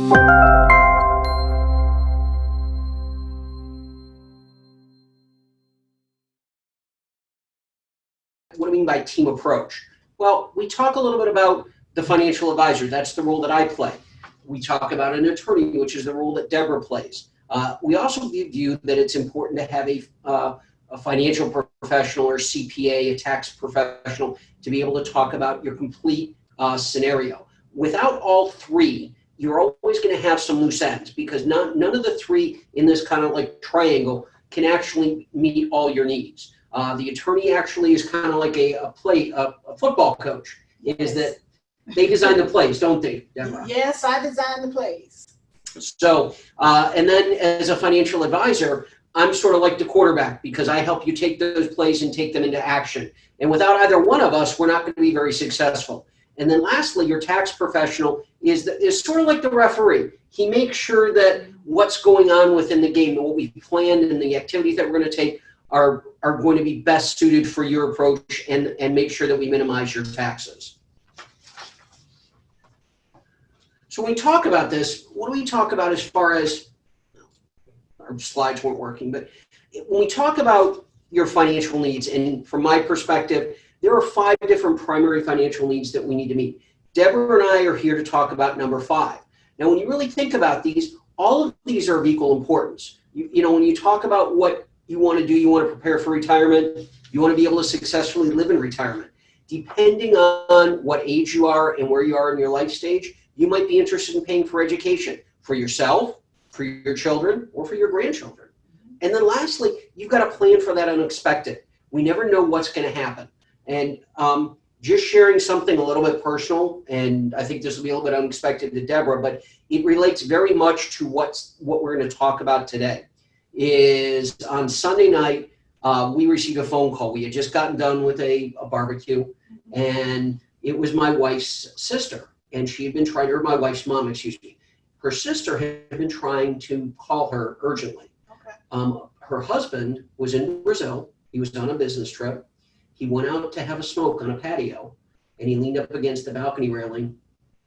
What do I mean by team approach? Well, we talk a little bit about the financial advisor. That's the role that I play. We talk about an attorney, which is the role that Deborah plays. We also view that it's important to have a financial professional or CPA, a tax professional, to be able to talk about your complete scenario. Without all three, you're always going to have some loose ends, because none of the three in this kind of like triangle can actually meet all your needs. The attorney actually is kind of like a football coach. Is that they design the plays, don't they, Deborah? Yes, I design the plays. So, and then as a financial advisor, I'm sort of like the quarterback, because I help you take those plays and take them into action. And without either one of us, we're not going to be very successful. And then lastly, your tax professional is sort of like the referee. He makes sure that what's going on within the game, what we've planned and the activities that we're going to take are going to be best suited for your approach, and make sure that we minimize your taxes. So when we talk about this, what do we talk about as far as, our slides weren't working, but when we talk about your financial needs, and from my perspective, there are 5 different primary financial needs that we need to meet. Deborah and I are here to talk about number 5. Now, when you really think about these, all of these are of equal importance. You know, when you talk about what you want to do, you want to prepare for retirement, you want to be able to successfully live in retirement. Depending on what age you are and where you are in your life stage, you might be interested in paying for education for yourself, for your children, or for your grandchildren. And then lastly, you've got to plan for that unexpected. We never know what's going to happen. And just sharing something a little bit personal, and I think this will be a little bit unexpected to Deborah, but it relates very much to what we're going to talk about today. Is on Sunday night, we received a phone call. We had just gotten done with a barbecue, and it was my wife's sister. And she had been trying to, or my wife's mom, excuse me. Her sister had been trying to call her urgently. Okay. Her husband was in Brazil. He was on a business trip. He went out to have a smoke on a patio, and he leaned up against the balcony railing,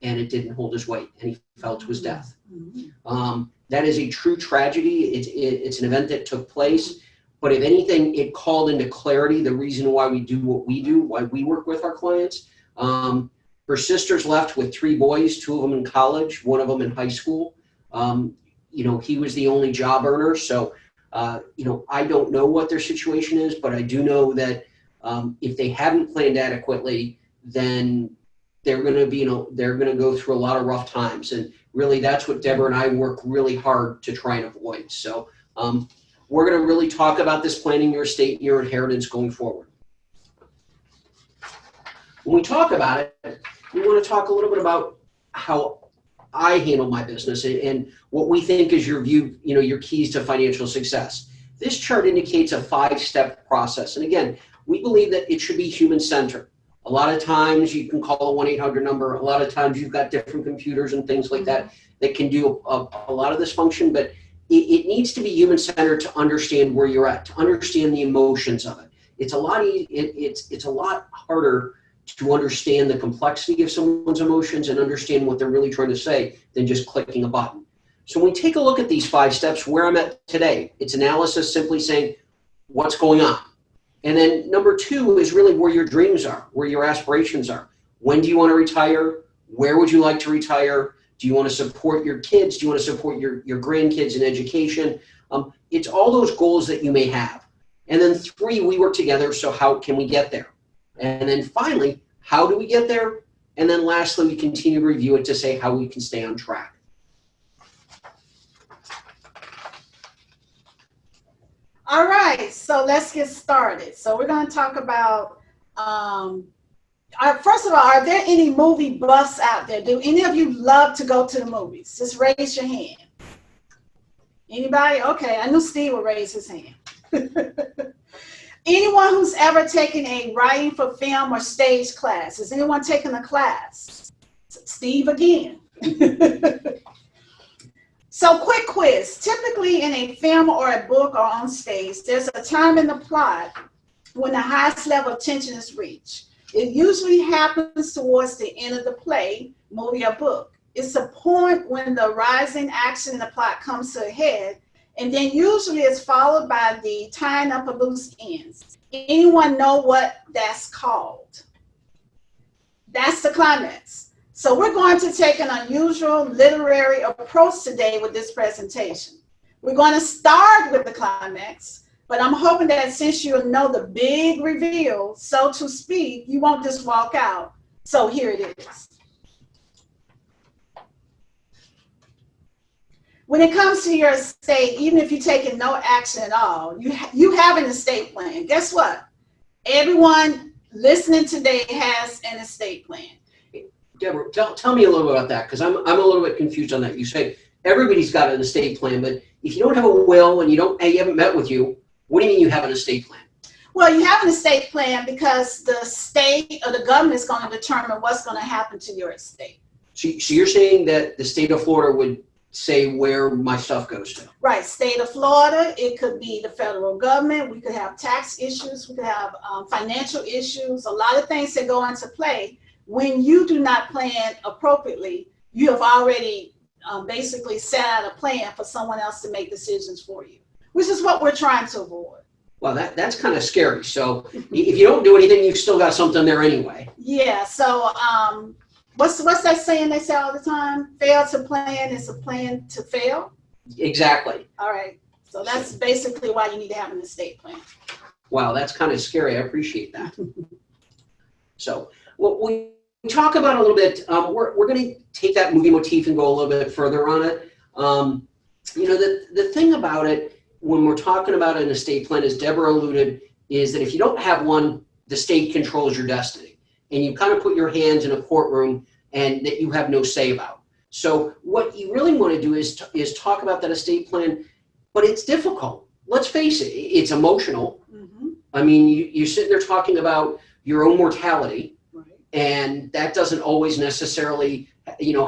and it didn't hold his weight, and he fell to his death. Mm-hmm. That is a true tragedy. It's an event that took place, but if anything, it called into clarity the reason why we do what we do, why we work with our clients. Her sister's left with 3 boys, 2 of them in college, 1 of them in high school. You know, he was the only job earner. So, you know, I don't know what their situation is, but I do know that if they haven't planned adequately, then they're going to be, you know, they're going to go through a lot of rough times. And really, that's what Deborah and I work really hard to try and avoid. So we're going to really talk about this planning your estate and your inheritance going forward. When we talk about it, we want to talk a little bit about how I handle my business and what we think is your view, you know, your keys to financial success. This chart indicates a 5-step process. And again, we believe that it should be human-centered. A lot of times you can call a 1-800 number. A lot of times you've got different computers and things like that that can do a lot of this function, but it needs to be human-centered to understand where you're at, to understand the emotions of it. It's a lot it's a lot harder to understand the complexity of someone's emotions and understand what they're really trying to say than just clicking a button. So when we take a look at these 5 steps, where I'm at today, it's analysis, simply saying what's going on. And then number 2 is really where your dreams are, where your aspirations are. When do you want to retire? Where would you like to retire? Do you want to support your kids? Do you want to support your grandkids in education? It's all those goals that you may have. And then 3, we work together. So how can we get there? And then finally, how do we get there? And then lastly, we continue to review it to say how we can stay on track. All right, so let's get started. So we're going to talk about, first of all, are there any movie buffs out there? Do any of you love to go to the movies? Just raise your hand. Anybody? Okay, I knew Steve would raise his hand. Anyone who's ever taken a writing for film or stage class? Has anyone taken a class? Steve again. So quick quiz. Typically in a film or a book or on stage, there's a time in the plot when the highest level of tension is reached. It usually happens towards the end of the play, movie, or book. It's a point when the arising action in the plot comes to a head, and then usually it's followed by the tying up of loose ends. Anyone know what that's called? That's the climax. So we're going to take an unusual literary approach today with this presentation. We're going to start with the climax, but I'm hoping that since you know the big reveal, so to speak, you won't just walk out. So here it is. When it comes to your estate, even if you're taking no action at all, you have an estate plan. Guess what? Everyone listening today has an estate plan. Deborah, tell me a little bit about that, because I'm a little bit confused on that. You say everybody's got an estate plan, but if you don't have a will and you haven't met with you, what do you mean you have an estate plan? Well, you have an estate plan because the state or the government is going to determine what's going to happen to your estate. So you're saying that the state of Florida would say where my stuff goes to? Right. State of Florida, it could be the federal government. We could have tax issues. We could have financial issues, a lot of things that go into play. When you do not plan appropriately, you have already basically set out a plan for someone else to make decisions for you, which is what we're trying to avoid. Well, that's kind of scary. So if you don't do anything, you've still got something there anyway. Yeah. So what's that saying they say all the time? Fail to plan is a plan to fail. Exactly. All right. So that's basically why you need to have an estate plan. Wow, that's kind of scary. I appreciate that. So what we talk about a little bit, we're going to take that movie motif and go a little bit further on it. The thing about it, when we're talking about an estate plan, as Deborah alluded, is that if you don't have one, the state controls your destiny. And you kind of put your hands in a courtroom and that you have no say about. So what you really want to do is talk about that estate plan, but it's difficult. Let's face it, it's emotional. Mm-hmm. I mean, you're sitting there talking about your own mortality, right, and that doesn't always necessarily,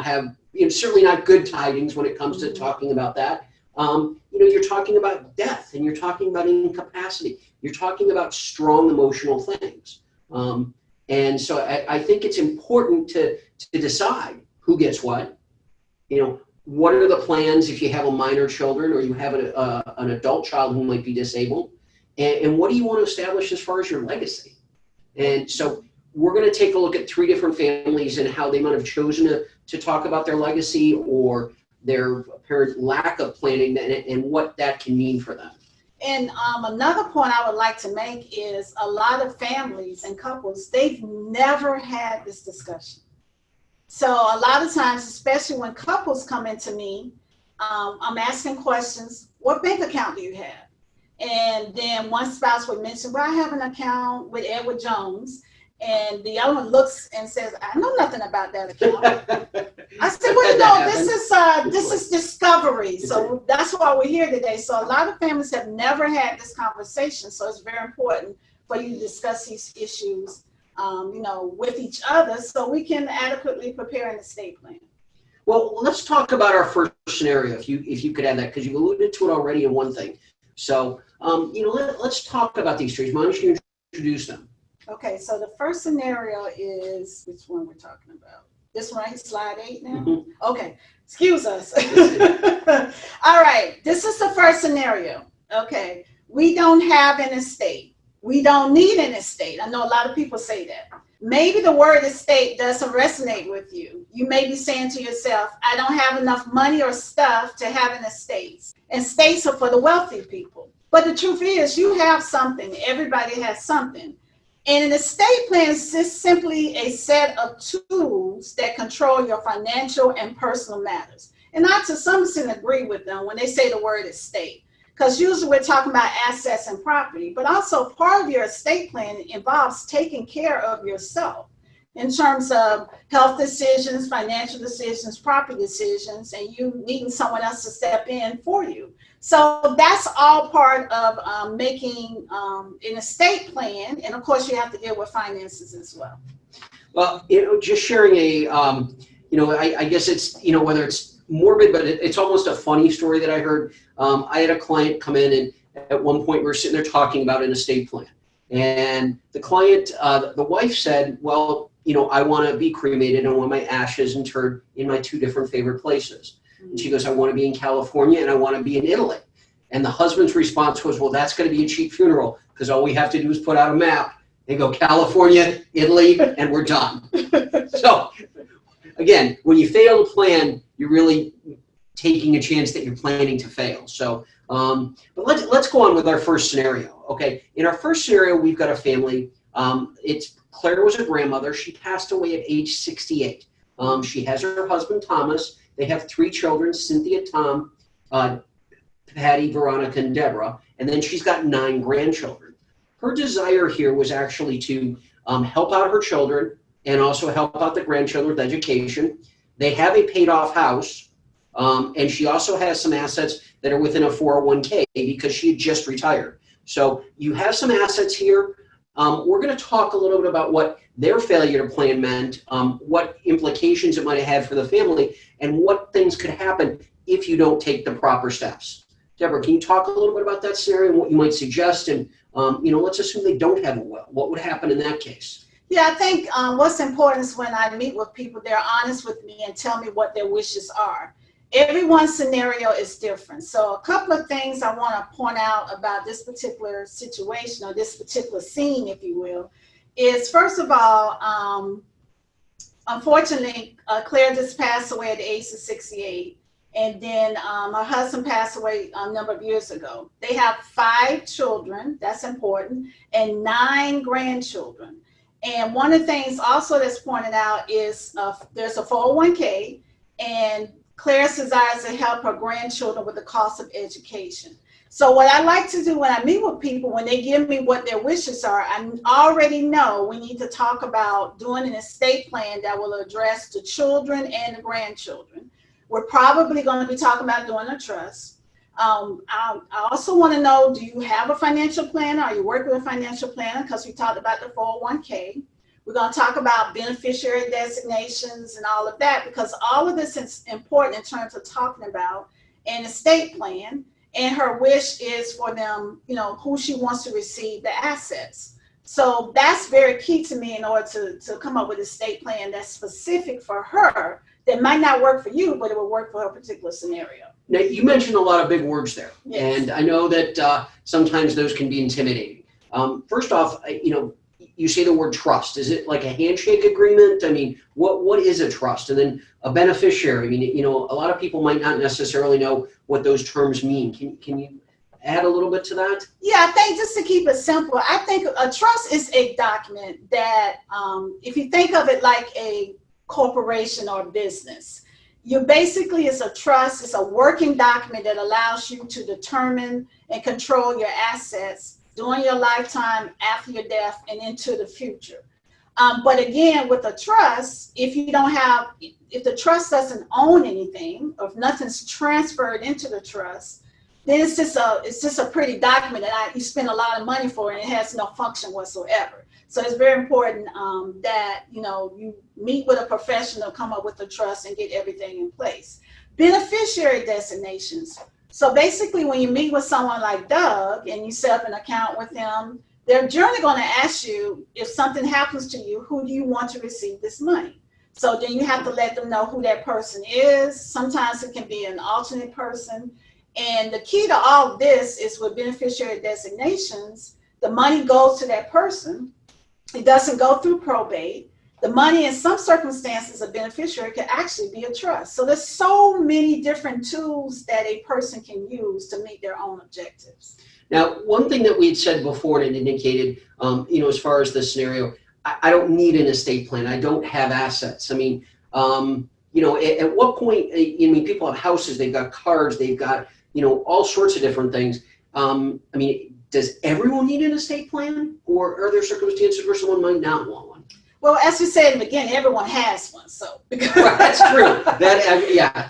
have, certainly not good tidings when it comes to talking about that. You're talking about death, and you're talking about incapacity. You're talking about strong emotional things. And so I think it's important to decide who gets what. What are the plans if you have a minor children or you have an adult child who might be disabled? And what do you want to establish as far as your legacy? And so we're going to take a look at 3 different families and how they might have chosen to talk about their legacy or their apparent lack of planning and what that can mean for them. And another point I would like to make is a lot of families and couples, they've never had this discussion. So a lot of times, especially when couples come into me, I'm asking questions, what bank account do you have? And then one spouse would mention, well, I have an account with Edward Jones. And the other one looks and says, I know nothing about that account. I said, well, this is discovery. So that's why we're here today. So a lot of families have never had this conversation. So it's very important for you to discuss these issues, with each other so we can adequately prepare an estate plan. Well, let's talk about our first scenario, if you could add that, because you alluded to it already in one thing. So, let's talk about these trees. Why don't you introduce them? Okay, so the first scenario is, which one we're talking about? This one, right? Slide 8 now? Mm-hmm. Okay, excuse us. All right, this is the first scenario. Okay, we don't have an estate. We don't need an estate. I know a lot of people say that. Maybe the word estate doesn't resonate with you. You may be saying to yourself, I don't have enough money or stuff to have an estate. Estates are for the wealthy people. But the truth is, you have something. Everybody has something. And an estate plan is just simply a set of tools that control your financial and personal matters. And I, to some extent, agree with them when they say the word estate, because usually we're talking about assets and property, but also part of your estate plan involves taking care of yourself in terms of health decisions, financial decisions, property decisions, and you needing someone else to step in for you. So that's all part of making an estate plan. And of course, you have to deal with finances as well. Well, just sharing I guess it's, whether it's morbid, but it's almost a funny story that I heard. I had a client come in, and at one point we were sitting there talking about an estate plan. And the client, the wife said, well, I want to be cremated. I want my ashes interred in my two different favorite places. And she goes, I want to be in California and I want to be in Italy. And the husband's response was, well, that's going to be a cheap funeral because all we have to do is put out a map and go California, Italy, and we're done. So again, when you fail to plan, you're really taking a chance that you're planning to fail. So, but let's go on with our first scenario. Okay, in our first scenario, we've got a family. Claire was a grandmother. She passed away at age 68. She has her husband, Thomas. They have 3 children, Cynthia, Tom, Patty, Veronica, and Deborah. And then she's got 9 grandchildren. Her desire here was actually to help out her children and also help out the grandchildren with education. They have a paid off house. And she also has some assets that are within a 401k because she had just retired. So you have some assets here. We're going to talk a little bit about what their failure to plan meant, what implications it might have had for the family, and what things could happen if you don't take the proper steps. Deborah, can you talk a little bit about that scenario and what you might suggest? And, let's assume they don't have a will. What would happen in that case? Yeah, I think what's important is when I meet with people, they're honest with me and tell me what their wishes are. Everyone's scenario is different. So a couple of things I want to point out about this particular situation or this particular scene, if you will, is first of all, unfortunately, Claire just passed away at the age of 68. And then her husband passed away a number of years ago. They have 5 children, that's important, and 9 grandchildren. And one of the things also that's pointed out is there's a 401k, and Claire desires to help her grandchildren with the cost of education. So what I like to do when I meet with people, when they give me what their wishes are, I already know we need to talk about doing an estate plan that will address the children and the grandchildren. We're probably going to be talking about doing a trust. I also want to know, do you have a financial planner? Are you working with a financial planner? Because we talked about the 401k. We're going to talk about beneficiary designations and all of that, because all of this is important in terms of talking about an estate plan. And her wish is for them, who she wants to receive the assets. So that's very key to me in order to come up with an estate plan that's specific for her, that might not work for you, but it will work for her particular scenario. Now, you mentioned a lot of big words there. Yes. And I know that sometimes those can be intimidating. First off, you say the word trust. Is it like a handshake agreement? I mean, what is a trust? And then a beneficiary. I mean, a lot of people might not necessarily know what those terms mean. Can you add a little bit to that? Yeah, I think just to keep it simple, I think a trust is a document that, if you think of it like a corporation or business, it's a trust. It's a working document that allows you to determine and control your assets during your lifetime, after your death, and into the future. But again, with a trust, if the trust doesn't own anything, or if nothing's transferred into the trust, then it's just a pretty document that you spend a lot of money for, and it has no function whatsoever. So it's very important that you meet with a professional, come up with a trust, and get everything in place. Beneficiary designations. So basically, when you meet with someone like Doug and you set up an account with them, they're generally going to ask you, if something happens to you, who do you want to receive this money? So then you have to let them know who that person is. Sometimes it can be an alternate person. And the key to all of this is with beneficiary designations, the money goes to that person. It doesn't go through probate. The money, in some circumstances, a beneficiary can actually be a trust. So there's so many different tools that a person can use to meet their own objectives. Now, one thing that we had said before and indicated, as far as this scenario, I don't need an estate plan. I don't have assets. I mean, at what point, people have houses, they've got cars, they've got, all sorts of different things. Does everyone need an estate plan, or are there circumstances where someone might not want one? Well, as we said in the beginning, everyone has one. So right, that's true.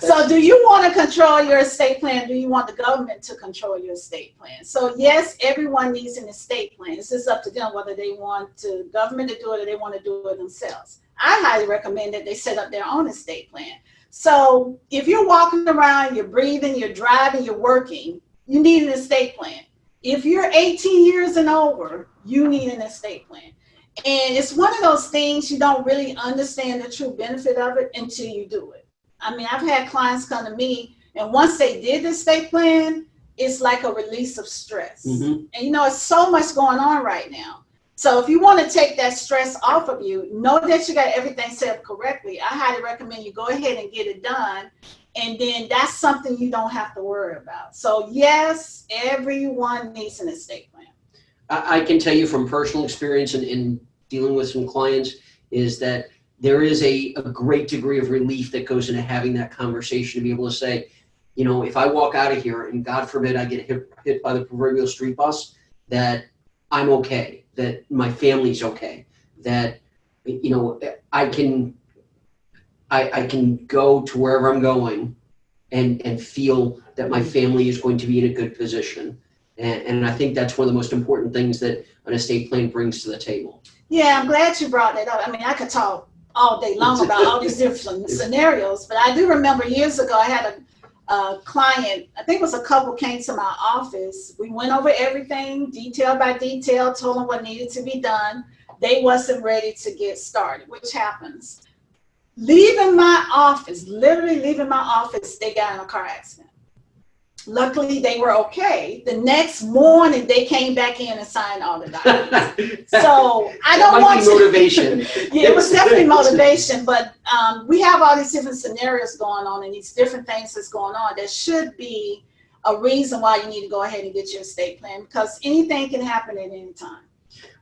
So do you want to control your estate plan? Do you want the government to control your estate plan? So yes, everyone needs an estate plan. It's just up to them whether they want the government to do it or they want to do it themselves. I highly recommend that they set up their own estate plan. So if you're walking around, you're breathing, you're driving, you're working, you need an estate plan. If you're 18 years and over, you need an estate plan. And it's one of those things you don't really understand the true benefit of it until you do it. I mean, I've had clients come to me, and once they did the estate plan, it's like a release of stress. Mm-hmm. And you know, it's so much going on right now. So if you want to take that stress off of you, know that you got everything set up correctly. I highly recommend you go ahead and get it done. And then that's something you don't have to worry about. So yes, everyone needs an estate plan. I can tell you from personal experience in dealing with some clients is that there is a great degree of relief that goes into having that conversation to be able to say, you know, if I walk out of here and God forbid I get hit by the proverbial street bus, that I'm okay, that my family's okay, that, you know, I can go to wherever I'm going and feel that my family is going to be in a good position. And I think that's one of the most important things that an estate plan brings to the table. Yeah, I'm glad you brought that up. I mean, I could talk all day long about all these different scenarios, but I do remember years ago I had a client, I think it was a couple, came to my office. We went over everything detail by detail, told them what needed to be done. They wasn't ready to get started, which happens. Leaving my office, literally leaving my office, they got in a car accident. Luckily, they were okay. The next morning, they came back in and signed all the documents. So I don't want to. Motivation. Yeah, it was definitely motivation. But we have all these different scenarios going on and these different things that's going on. There should be a reason why you need to go ahead and get your estate plan, because anything can happen at any time.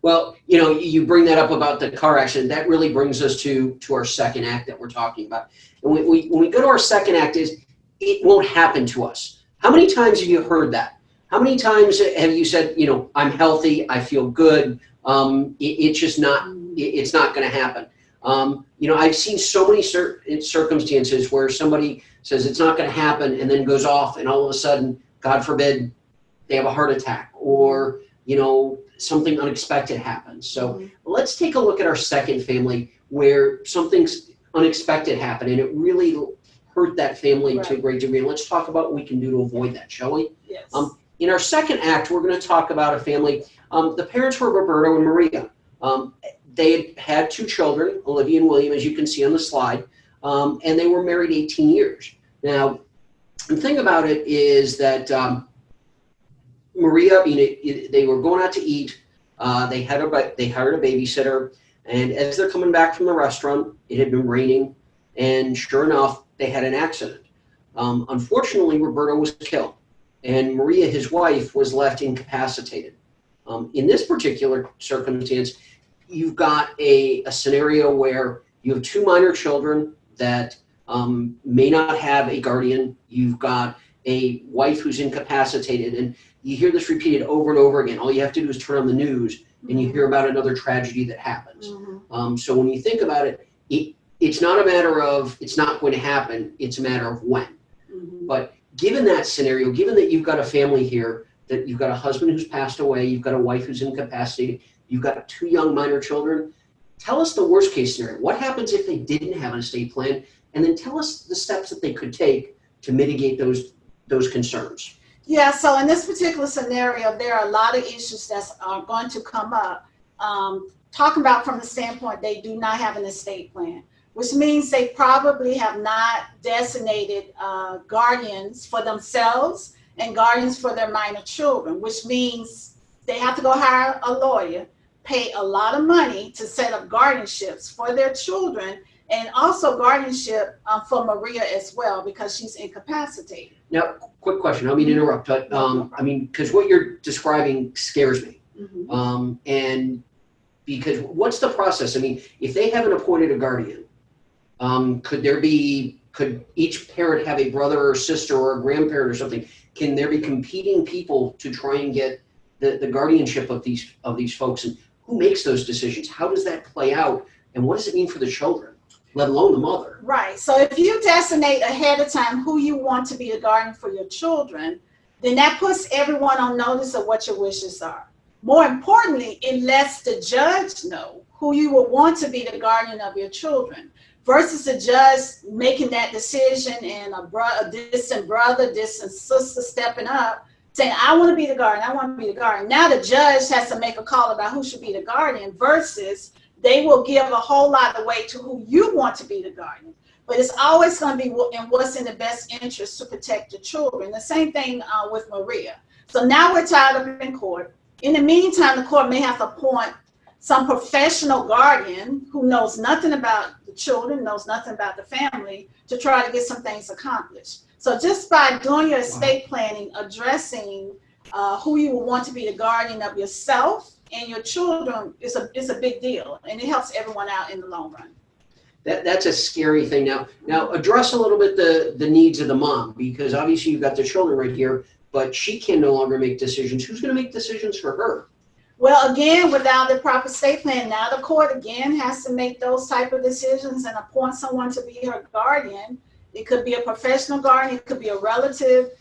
Well, you know, you bring that up about the car accident. That really brings us to our second act that we're talking about. And when we go to our second act is it won't happen to us. How many times have you heard that? How many times have you said, you know, I'm healthy, I feel good, it's just not, it's not going to happen. You know, I've seen so many circumstances where somebody says it's not going to happen and then goes off and all of a sudden, God forbid, they have a heart attack or, you know, something unexpected happens. So let's take a look at our second family where something's unexpected happened and it really hurt that family to a great degree. And let's talk about what we can do to avoid that, shall we? Yes. In our second act, we're going to talk about a family. The parents were Roberto and Maria. They had two children, Olivia and William, as you can see on the slide, and they were married 18 years. Now, the thing about it is that Maria, they were going out to eat. They hired a babysitter, and as they're coming back from the restaurant, it had been raining, and sure enough, they had an accident. Unfortunately, Roberto was killed, and Maria, his wife, was left incapacitated. In this particular circumstance, you've got a scenario where you have two minor children that may not have a guardian. You've got a wife who's incapacitated, and you hear this repeated over and over again. All you have to do is turn on the news, and you hear about another tragedy that happens. So when you think about it, it's not a matter of it's not going to happen, it's a matter of when. But given that scenario, given that you've got a family here, that you've got a husband who's passed away, you've got a wife who's incapacitated, you've got two young minor children, tell us the worst case scenario. What happens if they didn't have an estate plan? And then tell us the steps that they could take to mitigate those concerns. Yeah, so in this particular scenario, there are a lot of issues that are going to come up. Talking about from the standpoint, they do not have an estate plan, which means they probably have not designated guardians for themselves and guardians for their minor children, which means they have to go hire a lawyer, pay a lot of money to set up guardianships for their children, and also guardianship for Maria as well, because she's incapacitated. Now, quick question. I don't mean to interrupt, but I mean, because what you're describing scares me. And because what's the process? I mean, if they haven't appointed a guardian, could each parent have a brother or sister or a grandparent or something? Can there be competing people to try and get the guardianship of these folks? And who makes those decisions? How does that play out? And what does it mean for the children, let alone the mother? Right. So if you designate ahead of time who you want to be a guardian for your children, then that puts everyone on notice of what your wishes are. More importantly, it lets the judge know who you will want to be the guardian of your children, versus the judge making that decision and a distant brother, distant sister stepping up saying, I want to be the guardian, I want to be the guardian. Now the judge has to make a call about who should be the guardian versus they will give a whole lot of weight to who you want to be the guardian. But it's always going to be in what's in the best interest to protect the children. The same thing with Maria. So now we're tied up in court. In the meantime, the court may have to appoint some professional guardian who knows nothing about the children, knows nothing about the family, to try to get some things accomplished. So just by doing your estate planning, addressing who you will want to be the guardian of yourself and your children is a big deal, and it helps everyone out in the long run. That's a scary thing. Now address a little bit the needs of the mom, because obviously you've got the children right here, but she can no longer make decisions. Who's going to make decisions for her? Well, again, without the proper estate plan, now the court again has to make those type of decisions and appoint someone to be her guardian. It could be a professional guardian, it could be a relative.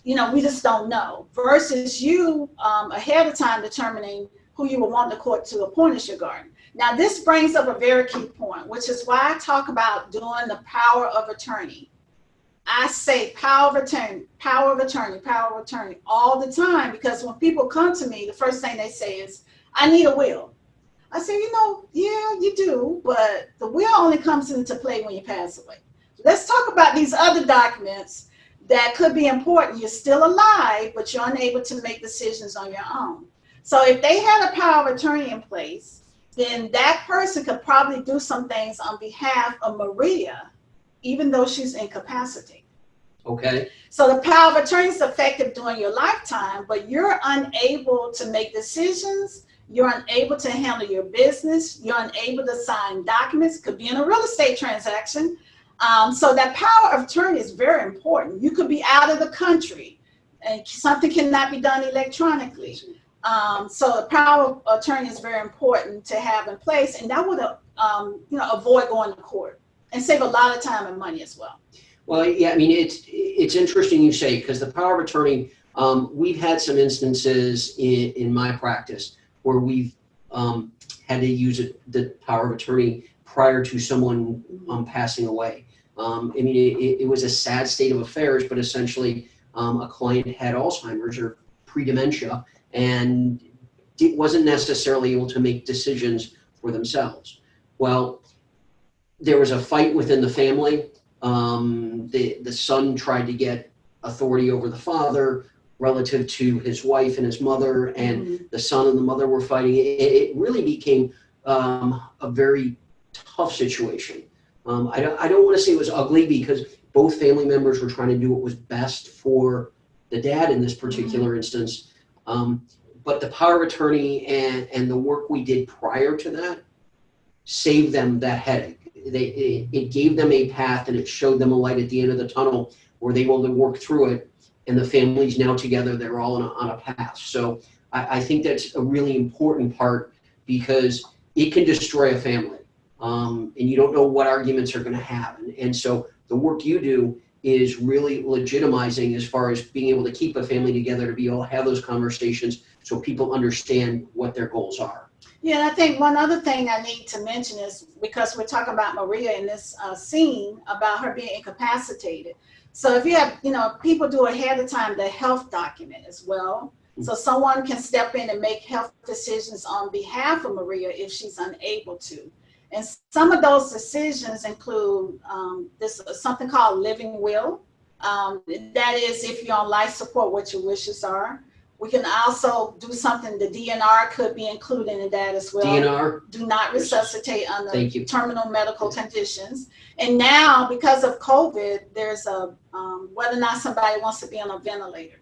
You know, we just don't know. Versus you ahead of time determining who you will want the court to appoint as your guardian. Now, this brings up a very key point, which is why I talk about doing the power of attorney. I say power of attorney, power of attorney, power of attorney all the time, because when people come to me, the first thing they say is, I need a will. I say, you know, yeah, you do, but the will only comes into play when you pass away. Let's talk about these other documents that could be important. You're still alive, but you're unable to make decisions on your own. So if they had a power of attorney in place, then that person could probably do some things on behalf of Maria, even though she's incapacitated. Okay. So the power of attorney is effective during your lifetime, but you're unable to make decisions. You're unable to handle your business. You're unable to sign documents. Could be in a real estate transaction. So that power of attorney is very important. You could be out of the country and something cannot be done electronically. So the power of attorney is very important to have in place, and that would avoid going to court and save a lot of time and money as well. Well, yeah, I mean, it's interesting you say, because the power of attorney, we've had some instances in my practice where we've had to use the power of attorney prior to someone passing away. I mean, it was a sad state of affairs, but essentially a client had Alzheimer's or pre-dementia and wasn't necessarily able to make decisions for themselves. Well, there was a fight within the family. The son tried to get authority over the father relative to his wife and his mother, and the son and the mother were fighting. It really became a very tough situation. I don't want to say it was ugly, because both family members were trying to do what was best for the dad in this particular instance. But the power of attorney and the work we did prior to that saved them that headache. It gave them a path, and it showed them a light at the end of the tunnel where they were able to work through it, and the family's now together. They're all on a path. So I think that's a really important part, because it can destroy a family, and you don't know what arguments are going to have. And so the work you do is really legitimizing as far as being able to keep a family together, to be able to have those conversations so people understand what their goals are. Yeah, and I think one other thing I need to mention is, because we're talking about Maria in this scene about her being incapacitated. So if you have, people do ahead of time the health document as well. So someone can step in and make health decisions on behalf of Maria if she's unable to. And some of those decisions include something called living will. That is, if you're on life support, what your wishes are. We can also do something, the DNR could be included in that as well. DNR? Do not resuscitate under Thank you. terminal medical conditions. And now, because of COVID, there's whether or not somebody wants to be on a ventilator,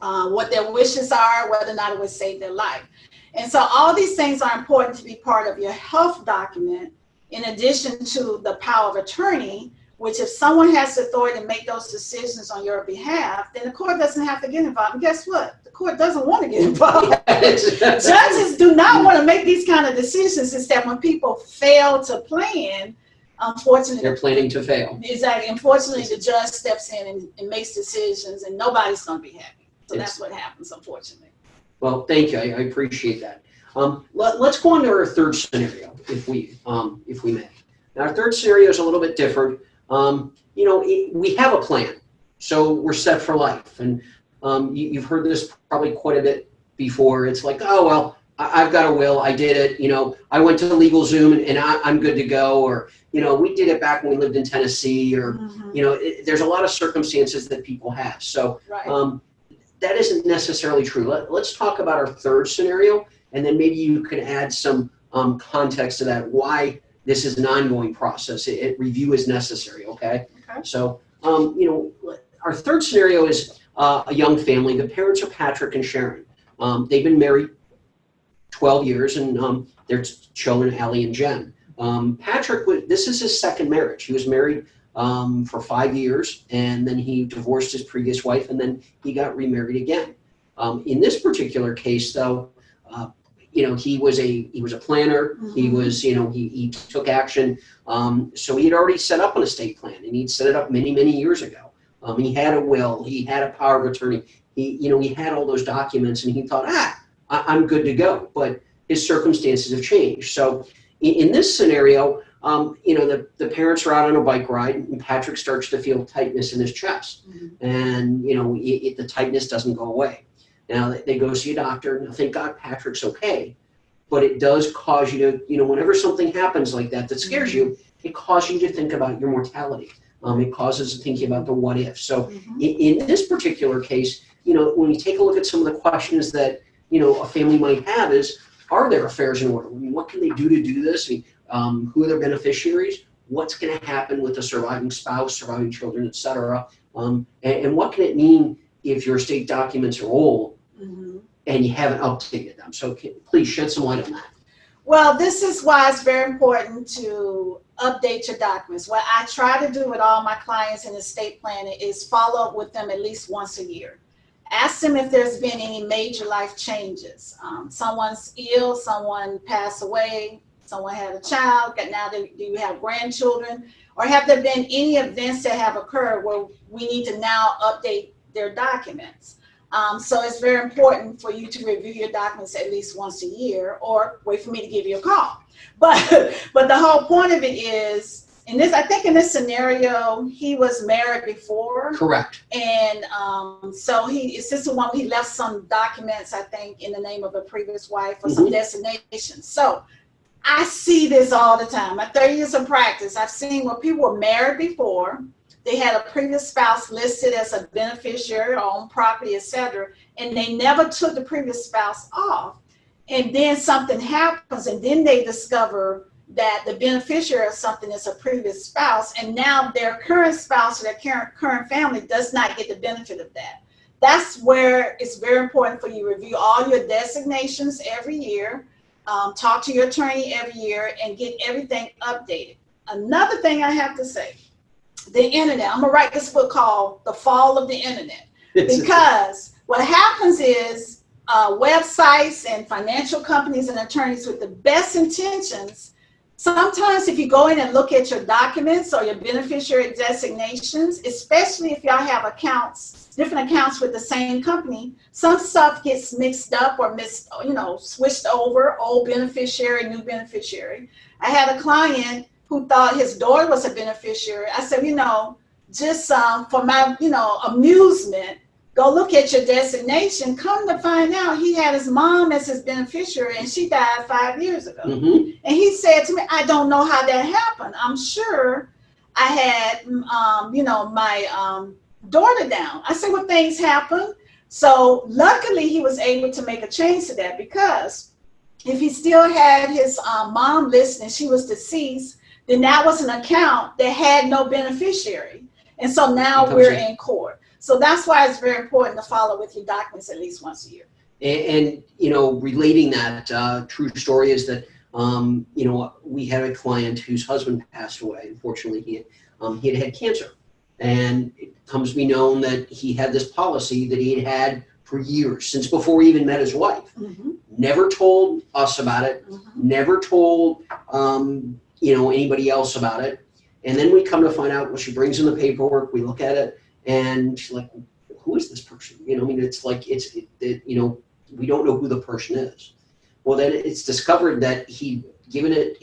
what their wishes are, whether or not it would save their life. And so all these things are important to be part of your health document, in addition to the power of attorney, which if someone has the authority to make those decisions on your behalf, then the court doesn't have to get involved. And guess what? The court doesn't want to get involved. Judges do not want to make these kind of decisions. It's that when people fail to plan, unfortunately, they're planning to fail. Exactly. Unfortunately, the judge steps in and makes decisions, and nobody's going to be happy. So that's what happens, unfortunately. Well, thank you. I appreciate that. Let's go on to our third scenario, if we may. Now, our third scenario is a little bit different. We have a plan, so we're set for life. And you've heard this probably quite a bit before. It's like, oh, well, I've got a will, I did it, I went to the LegalZoom and I'm good to go, or, we did it back when we lived in Tennessee, or, there's a lot of circumstances that people have. So Right. that isn't necessarily true. Let's talk about our third scenario, and then maybe you can add some context to that, why this is an ongoing process. Review is necessary, okay? Okay. So, our third scenario is a young family. The parents are Patrick and Sharon. They've been married 12 years, and their children, Allie and Jen. Patrick, this is his second marriage. He was married for 5 years, and then he divorced his previous wife, and then he got remarried again. In this particular case, though, he was a planner. He was, he took action. So he had already set up an estate plan, and he'd set it up many, many years ago. He had a will. He had a power of attorney. He had all those documents, and he thought, I'm good to go. But his circumstances have changed. So in this scenario, the parents are out on a bike ride, and Patrick starts to feel tightness in his chest, and the tightness doesn't go away. Now they go see a doctor. Now, thank God Patrick's okay, but it does cause you to, whenever something happens like that scares you, it causes you to think about your mortality. It causes thinking about the what if. So in this particular case, when you take a look at some of the questions that a family might have is, are their affairs in order? I mean, what can they do to do this? Who are their beneficiaries? What's going to happen with the surviving spouse, surviving children, et cetera? And what can it mean if your estate documents are old and you haven't updated them? So please shed some light on that. Well, this is why it's very important to update your documents. What I try to do with all my clients in estate planning is follow up with them at least once a year. Ask them if there's been any major life changes. Someone's ill, someone passed away, someone had a child, now do you have grandchildren? Or have there been any events that have occurred where we need to now update their documents? So it's very important for you to review your documents at least once a year, or wait for me to give you a call. But the whole point of it is, I think in this scenario, he was married before. Correct. And so this is the one he left some documents, I think, in the name of a previous wife or some designations. So I see this all the time. My 30 years of practice, I've seen where people were married before. They had a previous spouse listed as a beneficiary or own property, etc., and they never took the previous spouse off. And then something happens, and then they discover that the beneficiary of something is a previous spouse, and now their current spouse or their current family does not get the benefit of that. That's where it's very important for you to review all your designations every year, talk to your attorney every year, and get everything updated. Another thing I have to say, the internet. I'm gonna write this book called The Fall of the Internet, because what happens is websites and financial companies and attorneys with the best intentions, sometimes if you go in and look at your documents or your beneficiary designations, especially if y'all have different accounts with the same company, some stuff gets mixed up or switched over, old beneficiary, new beneficiary. I had a client who thought his daughter was a beneficiary. I said, just for my, amusement, go look at your designation. Come to find out, he had his mom as his beneficiary, and she died 5 years ago. And he said to me, I don't know how that happened. I'm sure I had, my daughter down. I said, well, things happen. So luckily, he was able to make a change to that, because if he still had his mom listed and she was deceased, then that was an account that had no beneficiary. And so now we're in court. So that's why it's very important to follow with your documents at least once a year. And relating that, true story is that, we had a client whose husband passed away. Unfortunately, he had had cancer. And it comes to be known that he had this policy that he had had for years, since before he even met his wife. Never told us about it, never told anybody else about it. And then we come to find out, she brings in the paperwork, we look at it, and she's like, who is this person? It's like, we don't know who the person is. Well, then it's discovered that he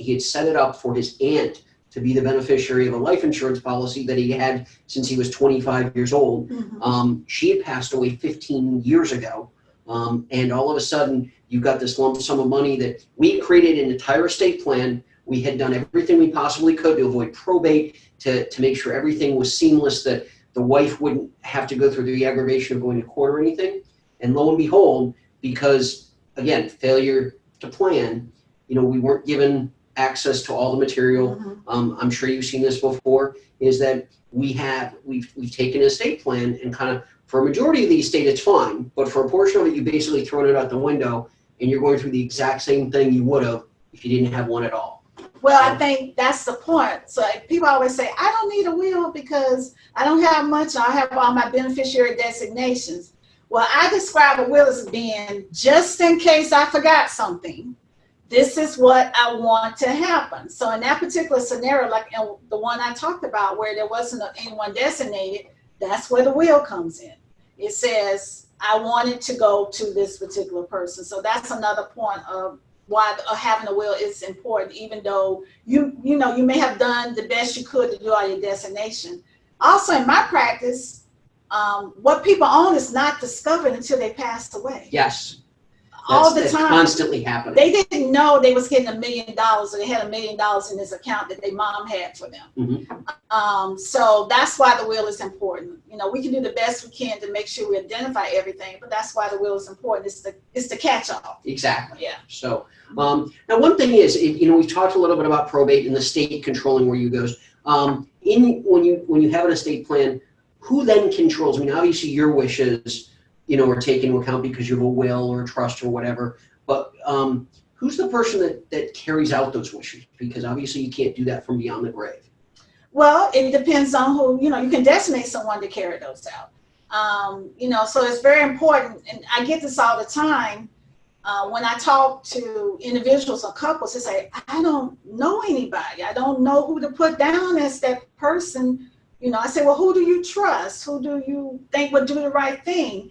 had set it up for his aunt to be the beneficiary of a life insurance policy that he had since he was 25 years old. She had passed away 15 years ago. And all of a sudden, you've got this lump sum of money that we created an entire estate plan. We had done everything we possibly could to avoid probate, to make sure everything was seamless, that the wife wouldn't have to go through the aggravation of going to court or anything. And lo and behold, because, again, failure to plan, we weren't given access to all the material. I'm sure you've seen this before, is that we've taken an estate plan and kind of, for a majority of the estate, it's fine, but for a portion of it, you basically thrown it out the window, and you're going through the exact same thing you would have if you didn't have one at all. Well, I think that's the point. So people always say, I don't need a will because I don't have much. I have all my beneficiary designations. Well, I describe a will as being just in case I forgot something. This is what I want to happen. So in that particular scenario, like in the one I talked about where there wasn't anyone designated, that's where the will comes in. It says, I want it to go to this particular person. So that's another point of why having a will is important, even though you may have done the best you could to do all your designation. Also, in my practice, what people own is not discovered until they passed away. Yes. All the That's time. Constantly happening. They didn't know they was getting $1 million, or they had $1 million in this account that their mom had for them. So that's why the will is important. We can do the best we can to make sure we identify everything, but that's why the will is important. It's the catch-all. Exactly. Yeah. So now one thing is, we've talked a little bit about probate and the state controlling where you goes. When you have an estate plan, who then controls? I mean, obviously your wishes, are taken into account because you have a will or a trust or whatever. But who's the person that carries out those wishes? Because obviously you can't do that from beyond the grave. Well, it depends on who, you can designate someone to carry those out. So it's very important. And I get this all the time when I talk to individuals or couples. They say, I don't know anybody. I don't know who to put down as that person. I say, well, who do you trust? Who do you think would do the right thing?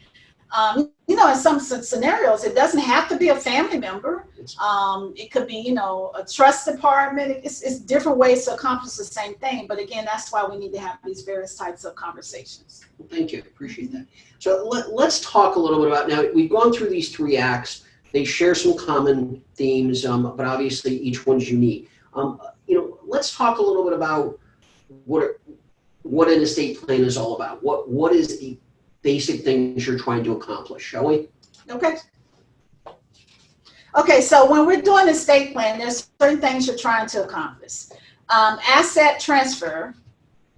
In some scenarios, it doesn't have to be a family member. It could be, a trust department. It's different ways to accomplish the same thing. But again, that's why we need to have these various types of conversations. Thank you. Appreciate that. So let's talk a little bit about, now we've gone through these 3 acts. They share some common themes, but obviously each one's unique. Let's talk a little bit about what an estate plan is all about. What is the basic things you're trying to accomplish, shall we? Okay, so when we're doing an estate plan, there's certain things you're trying to accomplish. Asset transfer,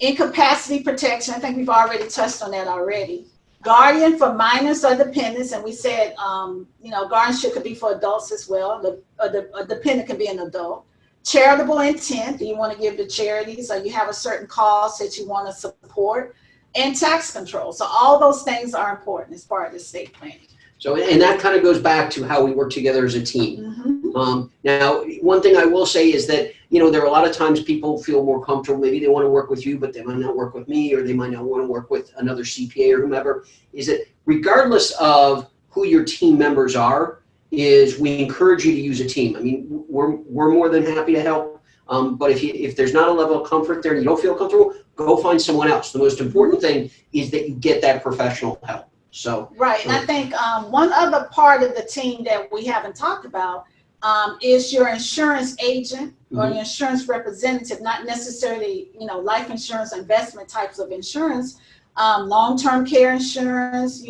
incapacity protection, I think we've already touched on that already. Guardian for minors or dependents, and we said, guardianship could be for adults as well. A dependent can be an adult. Charitable intent, do you want to give to charities, or you have a certain cause that you want to support? And tax control. So all those things are important as part of the estate planning. So, and that kind of goes back to how we work together as a team. Now, one thing I will say is that, there are a lot of times people feel more comfortable. Maybe they want to work with you, but they might not work with me, or they might not want to work with another CPA or whomever. Is that regardless of who your team members are, is we encourage you to use a team. I mean, we're more than happy to help. But if there's not a level of comfort there and you don't feel comfortable, go find someone else. The most important thing is that you get that professional help. So right, and I think one other part of the team that we haven't talked about is your insurance agent or your insurance representative, not necessarily life insurance, investment types of insurance, long-term care insurance,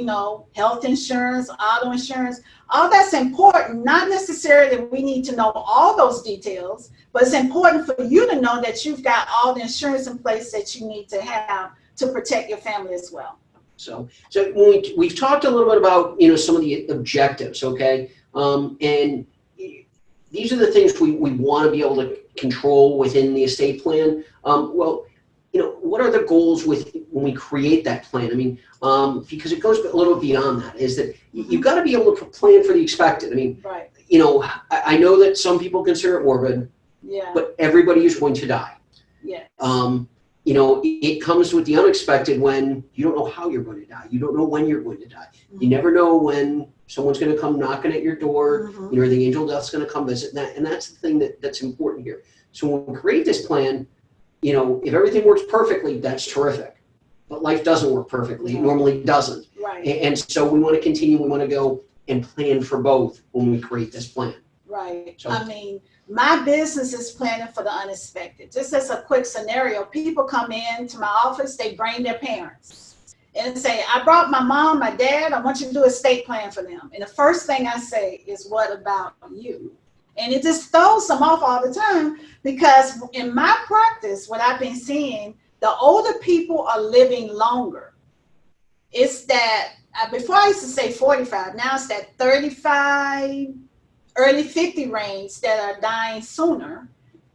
health insurance, auto insurance. All that's important. Not necessarily we need to know all those details, but it's important for you to know that you've got all the insurance in place that you need to have to protect your family as well. So when we've talked a little bit about some of the objectives, okay, and these are the things we want to be able to control within the estate plan. What are the goals when we create that plan? I mean, because it goes a little bit beyond that, is that you've got to be able to plan for the expected. I mean, right. I know that some people consider it morbid, but everybody is going to die. Yes. It comes with the unexpected when you don't know how you're going to die. You don't know when you're going to die. You never know when someone's going to come knocking at your door, the angel of death's going to come visit. And that's the thing that's important here. So when we create this plan, you know, if everything works perfectly, that's terrific. But life doesn't work perfectly. It normally doesn't. Right. And so we want to continue. We want to go and plan for both when we create this plan. Right. So, I mean, my business is planning for the unexpected. Just as a quick scenario, people come in to my office, they bring their parents and say, I brought my mom, my dad, I want you to do a estate plan for them. And the first thing I say is, what about you? And it just throws them off all the time, because in my practice, what I've been seeing, the older people are living longer. It's that, before I used to say 45, now it's that 35, early 50 range that are dying sooner.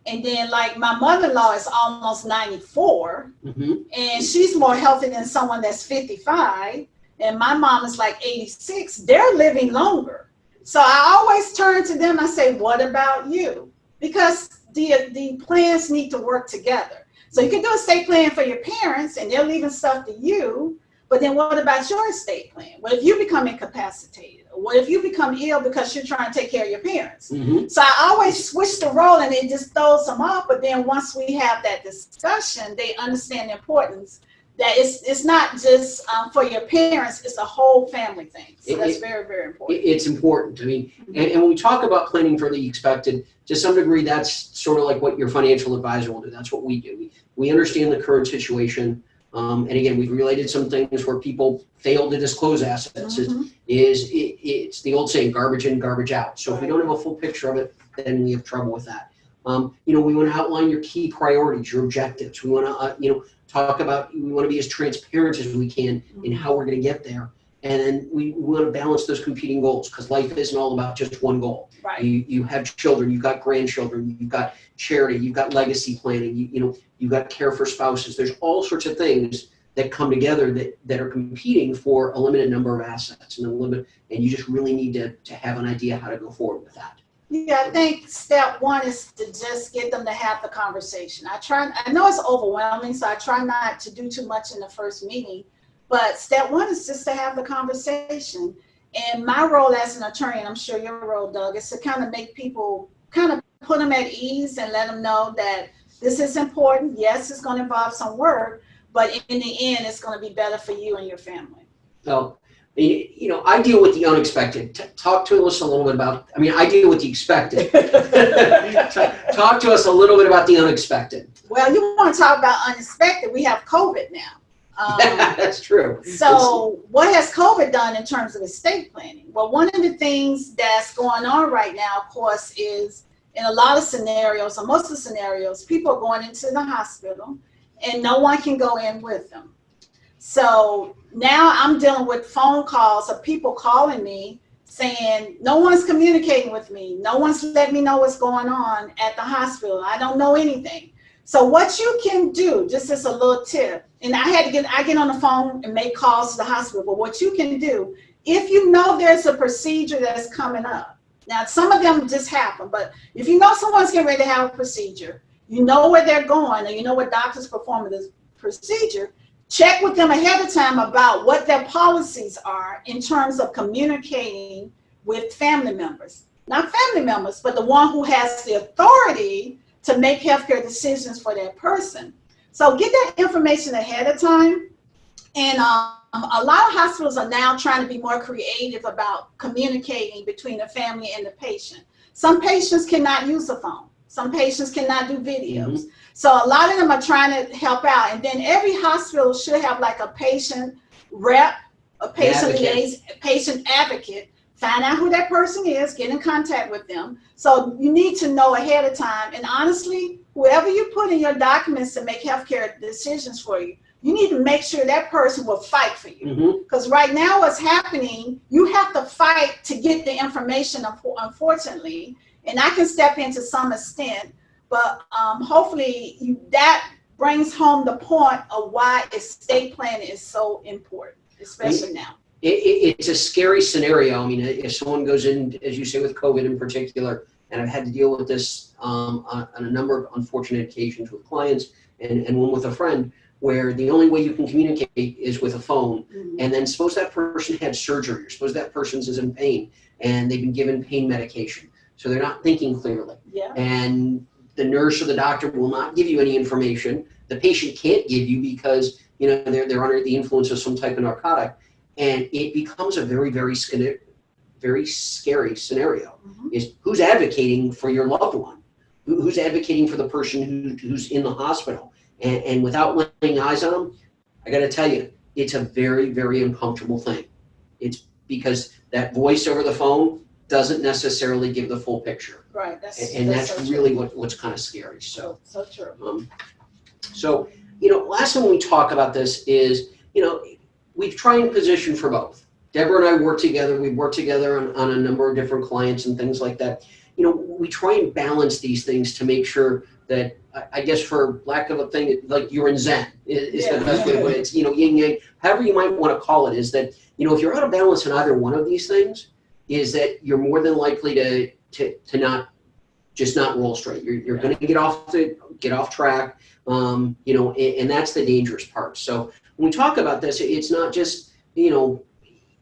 And then like my mother-in-law is almost 94, and she's more healthy than someone that's 55. And my mom is like 86. They're living longer. So I always turn to them. I say, what about you? Because the plans need to work together. So you can do a estate plan for your parents and they're leaving stuff to you. But then what about your estate plan? What if you become incapacitated? Or what if you become ill because you're trying to take care of your parents? So I always switch the role, and it just throws them off. But then once we have that discussion, they understand the importance that it's not just for your parents, it's a whole family thing. So that's very, very important. It's important. I mean, and when we talk about planning for the expected, to some degree, that's sort of like what your financial advisor will do. That's what we do. We understand the current situation. And again, we've related some things where people fail to disclose assets. It's the old saying, garbage in, garbage out. So if we don't have a full picture of it, then we have trouble with that. You know, we want to outline your key priorities, your objectives. We want to, you know, talk about, we want to be as transparent as we can in how we're going to get there. And then we want to balance those competing goals, because life isn't all about just one goal. Right. You have children, you've got grandchildren, you've got charity, you've got legacy planning, you know, you've got care for spouses. There's all sorts of things that come together that are competing for a limited number of assets and you just really need to have an idea how to go forward with that. Yeah, I think step one is to just get them to have the conversation. I know it's overwhelming, so I try not to do too much in the first meeting, but step one is just to have the conversation. And my role as an attorney, and I'm sure your role, Doug, is to kind of make people, kind of put them at ease and let them know that this is important. Yes, it's going to involve some work, but in the end, it's going to be better for you and your family. So, you know, I deal with the unexpected. Talk to us a little bit about, I mean, I deal with the expected. Talk to us a little bit about the unexpected. Well, you want to talk about unexpected. We have COVID now. That's true. So what has COVID done in terms of estate planning? Well, one of the things that's going on right now, of course, is in a lot of scenarios, or most of the scenarios, people are going into the hospital and no one can go in with them. So now I'm dealing with phone calls of people calling me saying, no one's communicating with me. No one's letting me know what's going on at the hospital. I don't know anything. So what you can do, just as a little tip, and I get on the phone and make calls to the hospital, but what you can do, if you know there's a procedure that's coming up, now some of them just happen, but if you know someone's getting ready to have a procedure, you know where they're going, or you know what doctors performing this procedure, check with them ahead of time about what their policies are in terms of communicating with family members. Not family members, but the one who has the authority to make healthcare decisions for that person. So get that information ahead of time. And a lot of hospitals are now trying to be more creative about communicating between the family and the patient. Some patients cannot use a phone. Some patients cannot do videos. So a lot of them are trying to help out. And then every hospital should have like a patient rep, a patient liaison, patient advocate. Find out who that person is, get in contact with them. So you need to know ahead of time. And honestly, whoever you put in your documents to make healthcare decisions for you, you need to make sure that person will fight for you. Because right now what's happening, you have to fight to get the information, unfortunately. And I can step in to some extent, but hopefully that brings home the point of why estate planning is so important, especially now. It's a scary scenario. I mean, if someone goes in, as you say, with COVID in particular, and I've had to deal with this on a number of unfortunate occasions with clients and one with a friend, where the only way you can communicate is with a phone. And then suppose that person had surgery, or suppose that person's is in pain and they've been given pain medication. So they're not thinking clearly. And the nurse or the doctor will not give you any information. The patient can't give you because, you know, they're under the influence of some type of narcotic, and it becomes a very, very scary scenario. Is who's advocating for your loved one? Who's advocating for the person who's in the hospital? And without laying eyes on them, I got to tell you, it's a very, very uncomfortable thing. It's because that voice over the phone doesn't necessarily give the full picture. Right. That's so really true. what's kind of scary. So true. So, you know, last time we talk about this is, you know, we try and position for both. Deborah and I work together. We work together on a number of different clients and things like that. You know, we try and balance these things to make sure that, I guess, for lack of a thing, like you're in Zen is the best way to put it. It's, you know, yin yang, however you might want to call it, is that, you know, if you're out of balance in either one of these things, is that you're more than likely to not roll straight. You're going to get off track. You know, and that's the dangerous part. So when we talk about this, it's not just, you know,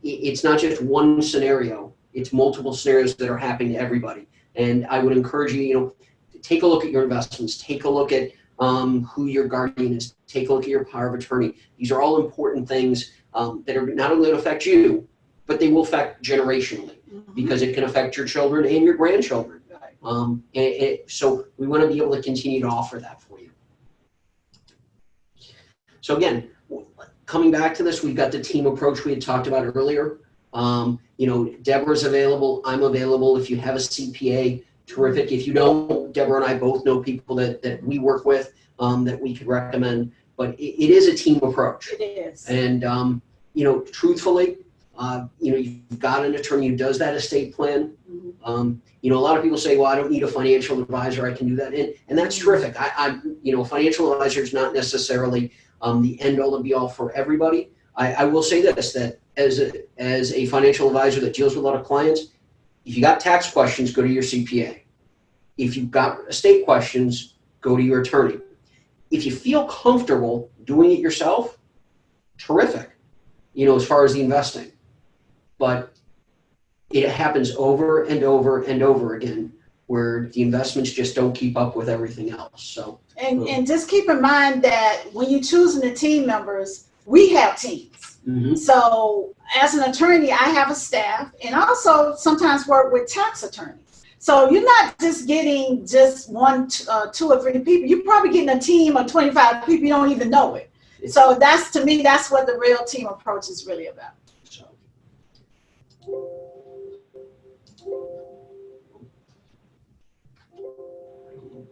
it's not just one scenario. It's multiple scenarios that are happening to everybody. And I would encourage you, you know, to take a look at your investments, take a look at who your guardian is, take a look at your power of attorney. These are all important things that are not only going to affect you, but they will affect generationally, because it can affect your children and your grandchildren. So we want to be able to continue to offer that for you. So again, coming back to this, we've got the team approach we had talked about earlier. You know, Deborah's available. I'm available. If you have a CPA, terrific. If you don't, Deborah and I both know people that we work with that we could recommend. But it is a team approach. It is. And, you know, truthfully, you know, you've got an attorney who does that estate plan. You know, a lot of people say, well, I don't need a financial advisor. I can do that. And that's terrific. You know, financial advisor is not necessarily the end all and be all for everybody. I will say this, that as a financial advisor that deals with a lot of clients, if you got tax questions, go to your CPA. If you've got estate questions, go to your attorney. If you feel comfortable doing it yourself, terrific, you know, as far as the investing. But it happens over and over and over again where the investments just don't keep up with everything else. So and just keep in mind that when you're choosing the team members, we have teams. So as an attorney, I have a staff, and also sometimes work with tax attorneys. So you're not just getting just one, 2 or 3 people. You're probably getting a team of 25 people. You don't even know it. So that's, to me, that's what the real team approach is really about.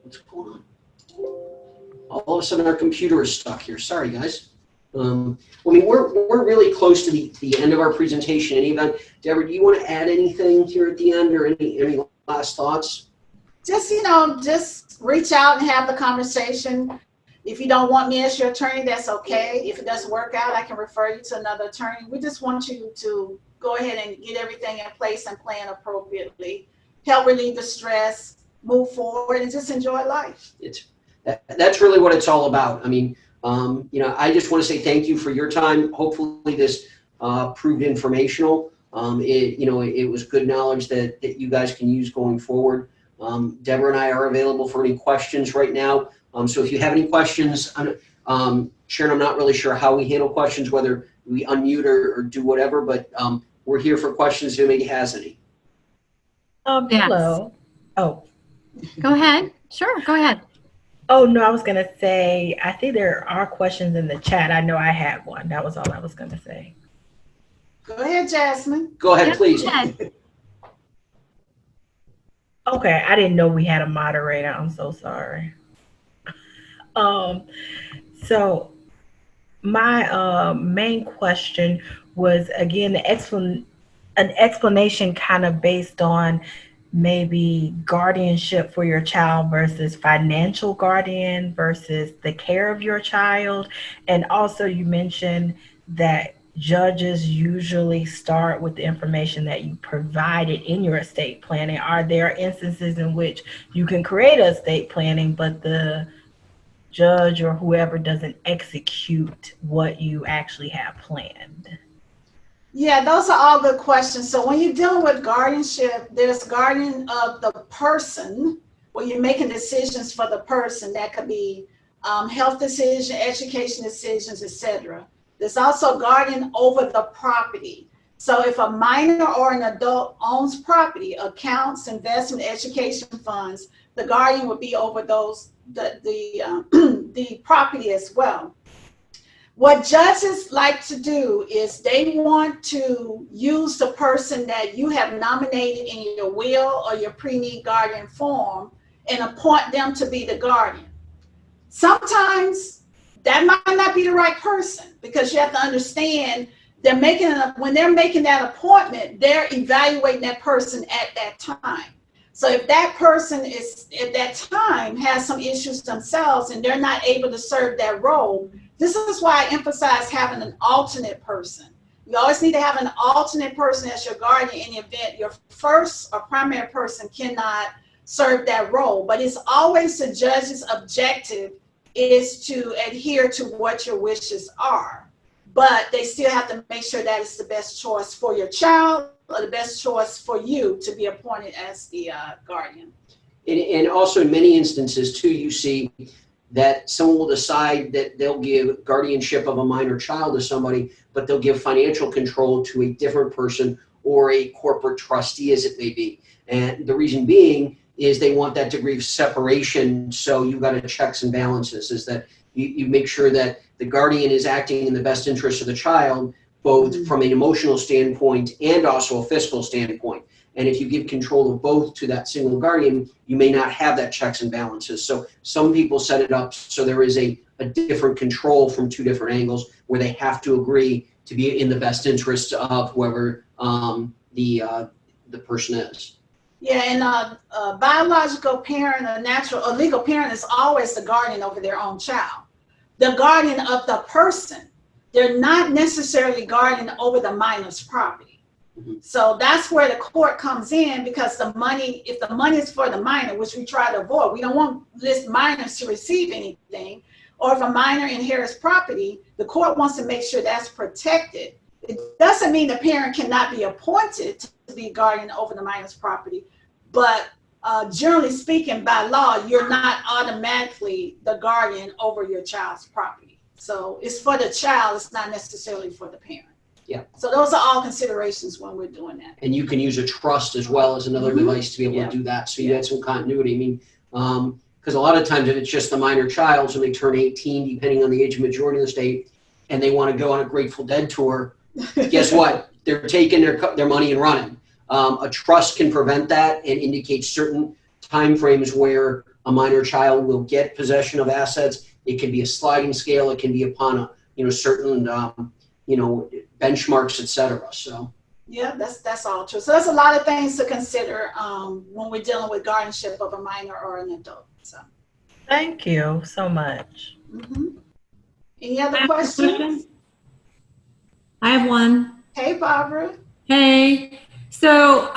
What's going on? All of a sudden our computer is stuck here. Sorry, guys. I mean, we're really close to the end of our presentation. Any event, Deborah, do you want to add anything here at the end, or any last thoughts? Just, you know, just reach out and have the conversation. If you don't want me as your attorney, that's okay. If it doesn't work out, I can refer you to another attorney. We just want you to go ahead and get everything in place and plan appropriately, help relieve the stress, move forward, and just enjoy life. That's really what it's all about. I mean, you know, I just want to say thank you for your time. Hopefully this proved informational. You know, it was good knowledge that you guys can use going forward. Deborah and I are available for any questions right now. So if you have any questions, Sharon, I'm not really sure how we handle questions, whether we unmute or do whatever, but we're here for questions if anybody has any. Hello. Oh. Go ahead. Sure, go ahead. Oh, no, I was going to say, I think there are questions in the chat. I know I had one. That was all I was going to say. Go ahead, Jasmine. Go ahead, please. Okay, I didn't know we had a moderator. I'm so sorry. So my main question was, again, an explanation kind of based on maybe guardianship for your child versus financial guardian versus the care of your child. And also you mentioned that judges usually start with the information that you provided in your estate planning. Are there instances in which you can create an estate planning, but the judge or whoever doesn't execute what you actually have planned? Yeah, those are all good questions. So when you're dealing with guardianship, there's guardian of the person, where you're making decisions for the person. That could be health decisions, education decisions, etc. There's also guardian over the property. So if a minor or an adult owns property, accounts, investment, education funds, the guardian would be over those, the property as well. What judges like to do is they want to use the person that you have nominated in your will or your pre-need guardian form and appoint them to be the guardian. Sometimes that might not be the right person, because you have to understand when they're making that appointment, they're evaluating that person at that time. So if that person is at that time has some issues themselves and they're not able to serve that role, this is why I emphasize having an alternate person. You always need to have an alternate person as your guardian in the event your first or primary person cannot serve that role. But it's always the judge's objective is to adhere to what your wishes are. But they still have to make sure that it's the best choice for your child or the best choice for you to be appointed as the guardian. And also in many instances too, you see that someone will decide that they'll give guardianship of a minor child to somebody, but they'll give financial control to a different person or a corporate trustee, as it may be. And the reason being is they want that degree of separation. So you've got a checks and balances, is that you make sure that the guardian is acting in the best interest of the child, both from an emotional standpoint and also a fiscal standpoint. And if you give control of both to that single guardian, you may not have that checks and balances. So some people set it up so there is a different control from two different angles where they have to agree to be in the best interest of whoever the person is. Yeah, and a biological parent, a legal parent is always the guardian over their own child. The guardian of the person. They're not necessarily guardian over the minor's property. Mm-hmm. So that's where the court comes in, because the money, if the money is for the minor, which we try to avoid, we don't want this minors to receive anything, or if a minor inherits property, the court wants to make sure that's protected. It doesn't mean the parent cannot be appointed to be guardian over the minor's property, but generally speaking, by law, you're not automatically the guardian over your child's property. So it's for the child, it's not necessarily for the parent. Yeah. So those are all considerations when we're doing that. And you can use a trust as well as another device to be able to do that. So you had some continuity. I mean, because a lot of times if it's just the minor child, so they turn 18, depending on the age of majority of the state, and they want to go on a Grateful Dead tour, guess what? They're taking their money and running. A trust can prevent that and indicate certain timeframes where a minor child will get possession of assets. It can be a sliding scale. It can be upon a certain benchmarks, etc. So yeah, that's all true. So there's a lot of things to consider when we're dealing with guardianship of a minor or an adult. So thank you so much. Mm-hmm. Any other questions? I have one. Hey, Barbara. Hey. So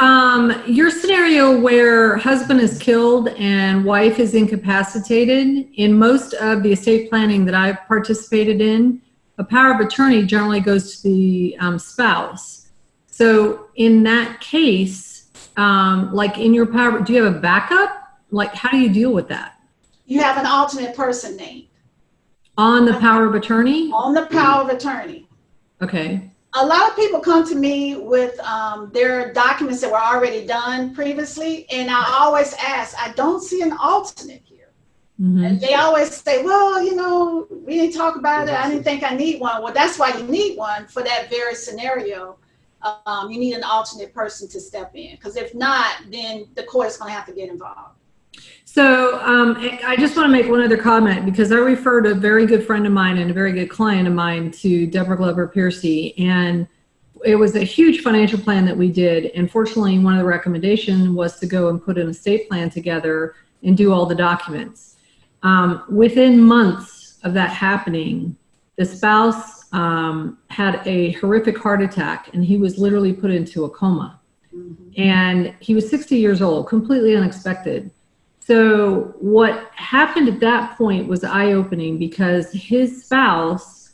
your scenario where husband is killed and wife is incapacitated, in most of the estate planning that I've participated in, a power of attorney generally goes to the spouse. So in that case, like in your power, do you have a backup? Like, how do you deal with that? You have an alternate person named. On the power of attorney? On the power of attorney. Okay. A lot of people come to me with their documents that were already done previously, and I always ask, I don't see an alternate here. Mm-hmm. And they always say, well, we didn't talk about it. I didn't think I need one. Well, that's why you need one for that very scenario. You need an alternate person to step in, because if not, then the court is going to have to get involved. So I just want to make one other comment, because I referred a very good friend of mine and a very good client of mine to Deborah Glover-Pearcey, and it was a huge financial plan that we did. And fortunately, one of the recommendations was to go and put an estate plan together and do all the documents. Within months of that happening, the spouse had a horrific heart attack, and he was literally put into a coma. Mm-hmm. And he was 60 years old, completely unexpected. So what happened at that point was eye-opening, because his spouse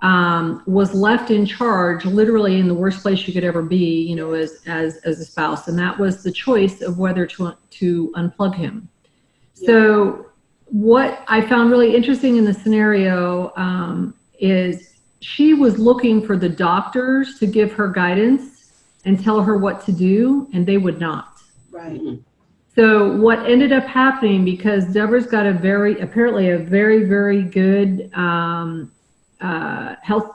was left in charge, literally in the worst place you could ever be, as a spouse, and that was the choice of whether to unplug him. So what I found really interesting in the scenario is she was looking for the doctors to give her guidance and tell her what to do, and they would not. Right. So what ended up happening, because Deborah's got apparently a very, very good health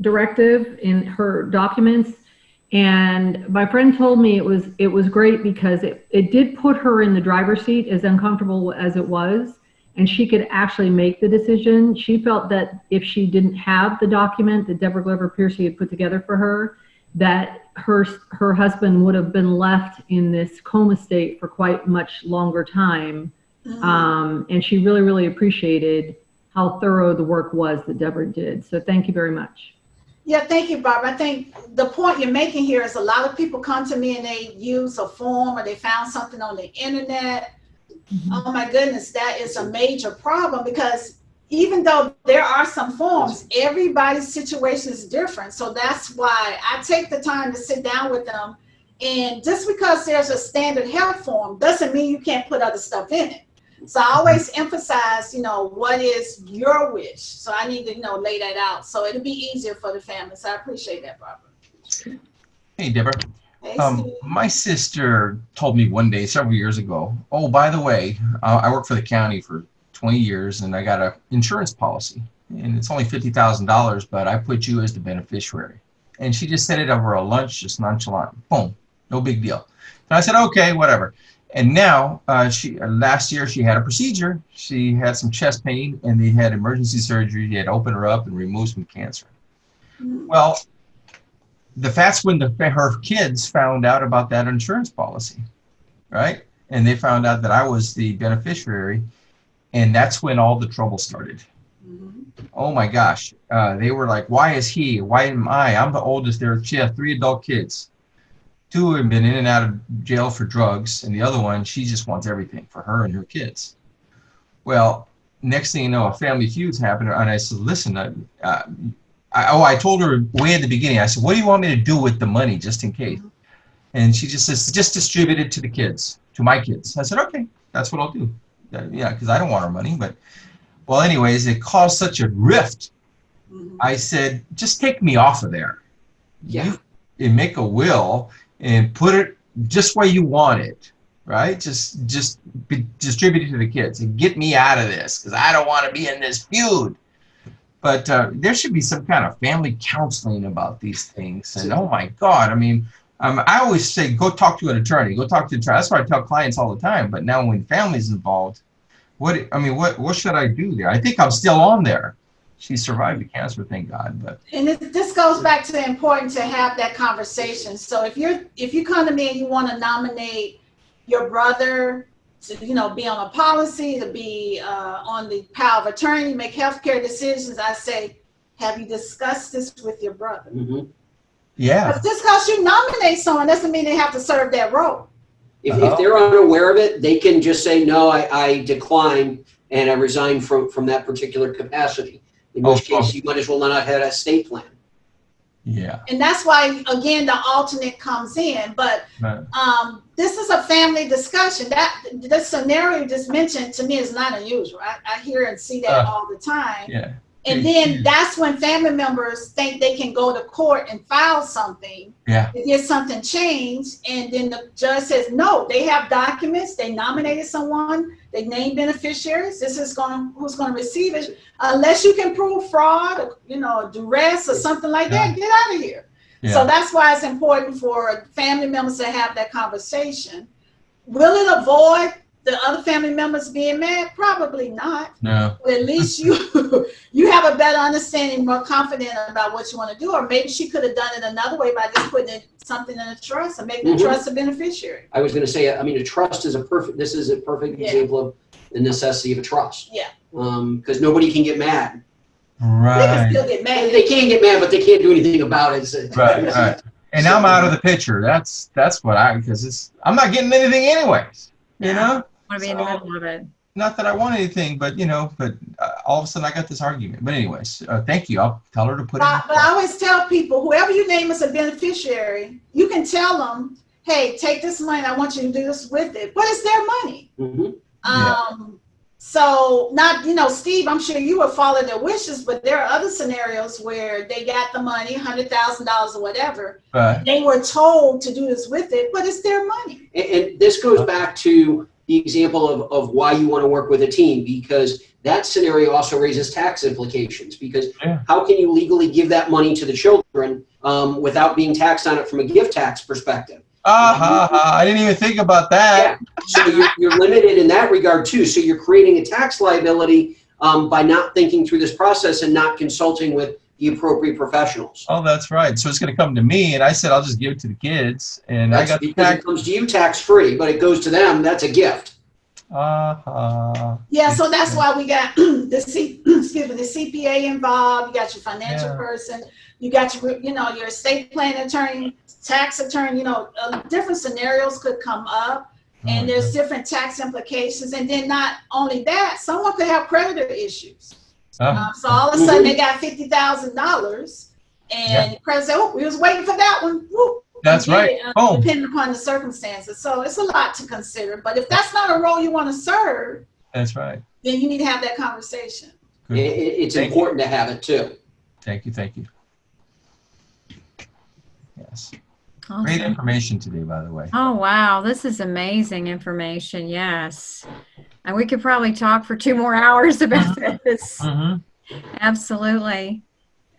directive in her documents. And my friend told me it was great because it did put her in the driver's seat, as uncomfortable as it was, and she could actually make the decision. She felt that if she didn't have the document that Deborah Glover-Pearcey had put together for her, that her husband would have been left in this coma state for quite much longer time. And she really, really appreciated how thorough the work was that Deborah did. So thank you very much. Yeah, thank you, Barbara. I think the point you're making here is a lot of people come to me and they use a form or they found something on the internet. Oh my goodness, that is a major problem, because even though there are some forms, everybody's situation is different. So that's why I take the time to sit down with them. And just because there's a standard health form doesn't mean you can't put other stuff in it. So I always emphasize, what is your wish? So I need to, lay that out. So it'll be easier for the family. So I appreciate that, Barbara. Hey, Deborah. Hey, Steve. My sister told me one day several years ago, oh, by the way, I work for the county for 20 years and I got an insurance policy and it's only $50,000, but I put you as the beneficiary. And she just said it over a lunch, just nonchalant. Boom, no big deal. And I said, okay, whatever. And now, last year she had a procedure. She had some chest pain and they had emergency surgery. They had to open her up and remove some cancer. Well, that's when her kids found out about that insurance policy, right? And they found out that I was the beneficiary, and that's when all the trouble started. Oh my gosh. They were like, why is he? Why am I? I'm the oldest there. She has 3 adult kids. 2 have been in and out of jail for drugs, and the other one, she just wants everything for her and her kids. Well, next thing you know, a family feud's happened, and I said, listen, I told her way at the beginning, I said, what do you want me to do with the money, just in case? And she just says, just distribute it to the kids, to my kids. I said, okay, that's what I'll do. Yeah, because I don't want her money, but, well, anyways, it caused such a rift. I said, just take me off of there. Yeah. You make a will and put it just where you want it, right? Just distribute it to the kids and get me out of this, because I don't want to be in this feud. But there should be some kind of family counseling about these things. And oh my God, I mean, I always say, go talk to an attorney. Go talk to an attorney. That's what I tell clients all the time. But now when family's involved, what should I do there? I think I'm still on there. She survived the cancer, thank God. But this goes back to the importance to have that conversation. So if you come to me and you want to nominate your brother to be on a policy, to be on the power of attorney, make healthcare decisions, I say, have you discussed this with your brother? Yeah. But just because you nominate someone doesn't mean they have to serve that role. If they're unaware of it, they can just say, no, I decline and I resign from that particular capacity. In which case, you might as well not have had a state plan. Yeah. And that's why, again, the alternate comes in. But this is a family discussion. The scenario you just mentioned to me is not unusual. I hear and see that all the time. Yeah. And then that's when family members think they can go to court and file something to get something changed. And then the judge says, no, they have documents. They nominated someone. They named beneficiaries. This is who's going to receive it. Unless you can prove fraud, or, duress or something like that, get out of here. Yeah. So that's why it's important for family members to have that conversation. Will it avoid the other family members being mad? Probably not. No. But at least you have a better understanding, more confident about what you want to do. Or maybe she could have done it another way by just putting something in a trust and making the trust a beneficiary. I was going to say, a trust is a perfect example of the necessity of a trust. Yeah. Because nobody can get mad. Right. They can still get mad. They can get mad, but they can't do anything about it. So, right. And I'm out of the picture. That's what because I'm not getting anything anyways. You know. Want to be in the middle of it. Not that I want anything, but all of a sudden I got this argument. But anyways, thank you. I'll tell her to put it. But I always tell people, whoever you name as a beneficiary, you can tell them, hey, take this money. I want you to do this with it. But it's their money. So not, Steve, I'm sure you would follow their wishes, but there are other scenarios where they got the money, $100,000 or whatever. Right. They were told to do this with it, but it's their money. And this goes back to the example of why you want to work with a team, because that scenario also raises tax implications, because how can you legally give that money to the children without being taxed on it from a gift tax perspective? I didn't even think about that. Yeah. So you're limited in that regard too. So you're creating a tax liability by not thinking through this process and not consulting with the appropriate professionals. Oh, that's right. So it's going to come to me, and I said I'll just give it to the kids, and That's I got the because tax. it comes to you tax free, but it goes to them. That's a gift. Yeah, so that's why we got the CPA involved. You got your financial person. You got your estate planning attorney, tax attorney. Different scenarios could come up, and there's different tax implications. And then not only that, someone could have creditor issues. So all of a sudden they got $50,000, and the creditor said, "Oh, we was waiting for that one." Woo. That's right. Depending upon the circumstances. So it's a lot to consider. But if that's not a role you want to serve, that's right, then you need to have that conversation. It's important to have it too. Thank you. Yes. Awesome. Great information today, by the way. Oh, wow. This is amazing information. Yes. And we could probably talk for 2 more hours about this. Absolutely.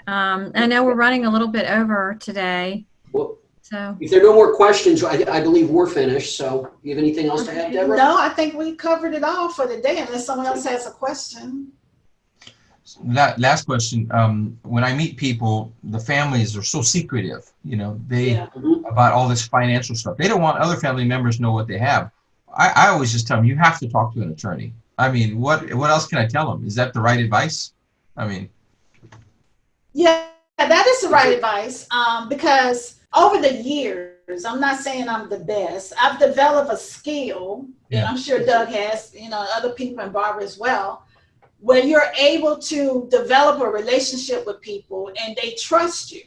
I know we're running a little bit over today. Well, so if there are no more questions, I believe we're finished. So do you have anything else to add, Deborah? No, I think we covered it all for the day, unless someone else has a question. Last question. When I meet people, the families are so secretive, about all this financial stuff. They don't want other family members to know what they have. I always just tell them, you have to talk to an attorney. I mean, what else can I tell them? Is that the right advice? Yeah, that is the right advice. Because over the years, I'm not saying I'm the best. I've developed a skill, and I'm sure Doug has, other people, and Barbara as well, where you're able to develop a relationship with people and they trust you.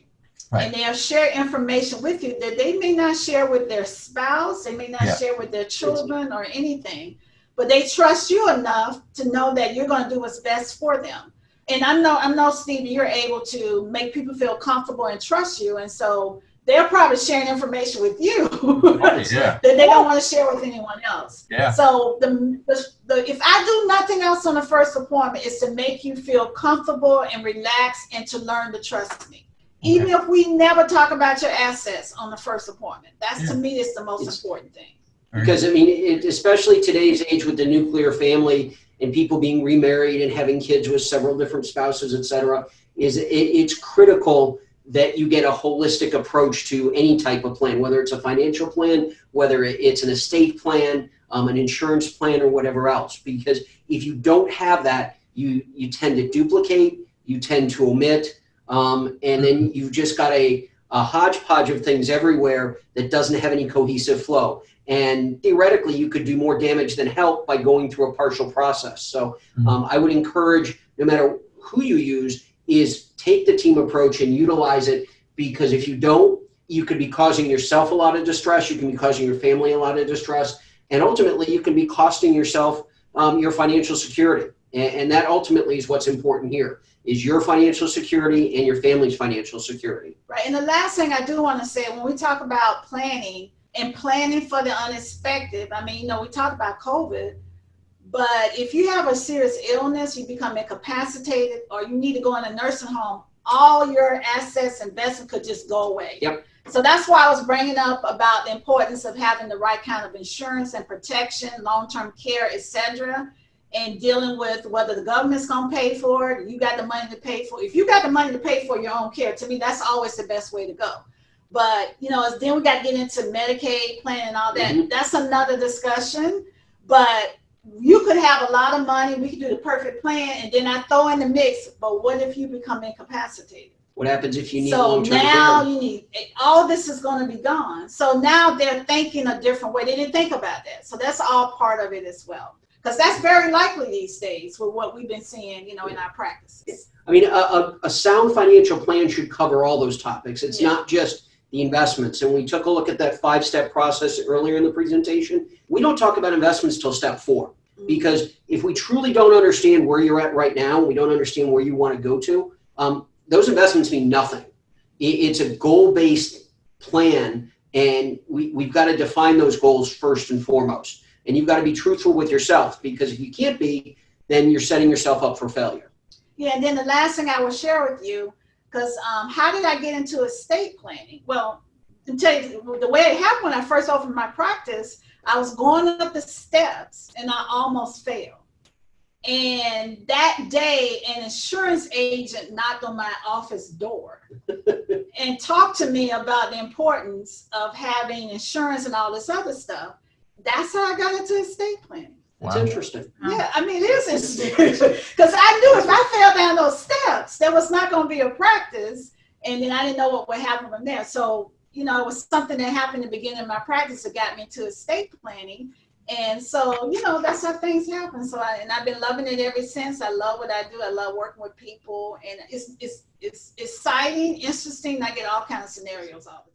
Right. And they'll share information with you that they may not share with their spouse, they may not share with their children or anything, but they trust you enough to know that you're going to do what's best for them. And I know, Steve, you're able to make people feel comfortable and trust you. And so they're probably sharing information with you that they don't want to share with anyone else. Yeah. So if I do nothing else on the first appointment, is to make you feel comfortable and relaxed and to learn to trust me. Even if we never talk about your assets on the first appointment, that's to me is the most important thing. Because especially today's age with the nuclear family and people being remarried and having kids with several different spouses, et cetera, it's critical that you get a holistic approach to any type of plan, whether it's a financial plan, whether it's an estate plan, an insurance plan, or whatever else. Because if you don't have that, you tend to duplicate, you tend to omit, and then you've just got a hodgepodge of things everywhere that doesn't have any cohesive flow. And theoretically, you could do more damage than help by going through a partial process. So I would encourage, no matter who you use, is take the team approach and utilize it, because if you don't, you could be causing yourself a lot of distress, you can be causing your family a lot of distress, and ultimately you can be costing yourself your financial security. And that ultimately is what's important here, is your financial security and your family's financial security. Right, and the last thing I do want to say, when we talk about planning and planning for the unexpected, we talk about COVID, but if you have a serious illness, you become incapacitated, or you need to go in a nursing home, all your assets, investment could just go away. Yep. So that's why I was bringing up about the importance of having the right kind of insurance and protection, long-term care, etc., and dealing with whether the government's going to pay for it, you got the money to pay for it. If you got the money to pay for your own care, to me, that's always the best way to go. But, then we got to get into Medicaid plan and all that. Mm-hmm. That's another discussion. But you could have a lot of money. We could do the perfect plan, and then I throw in the mix. But what if you become incapacitated? What happens if you need so long-term now care? You need all this is going to be gone. So now they're thinking a different way. They didn't think about that. So that's all part of it as well, because that's very likely these days with what we've been seeing, in our practices. A sound financial plan should cover all those topics. It's not just the investments. And we took a look at that 5-step process earlier in the presentation. We don't talk about investments till step 4. Because if we truly don't understand where you're at right now, we don't understand where you want to go to, those investments mean nothing. It's a goal-based plan, and we've got to define those goals first and foremost. And you've got to be truthful with yourself, because if you can't be, then you're setting yourself up for failure. Yeah, and then the last thing I will share with you, because how did I get into estate planning? Well, to tell you, the way it happened when I first opened my practice, I was going up the steps and I almost failed. And that day, an insurance agent knocked on my office door and talked to me about the importance of having insurance and all this other stuff. That's how I got into estate planning. That's Wow. interesting. Yeah, I mean, it is interesting because I knew if I fell down those steps, there was not going to be a practice, and then I didn't know what would happen from there. So, you know, it was something that happened in the beginning of my practice that got me to estate planning, and so, you know, that's how things happen. So, I've been loving it ever since. I love what I do. I love working with people, and it's exciting, interesting. I get all kinds of scenarios all the time.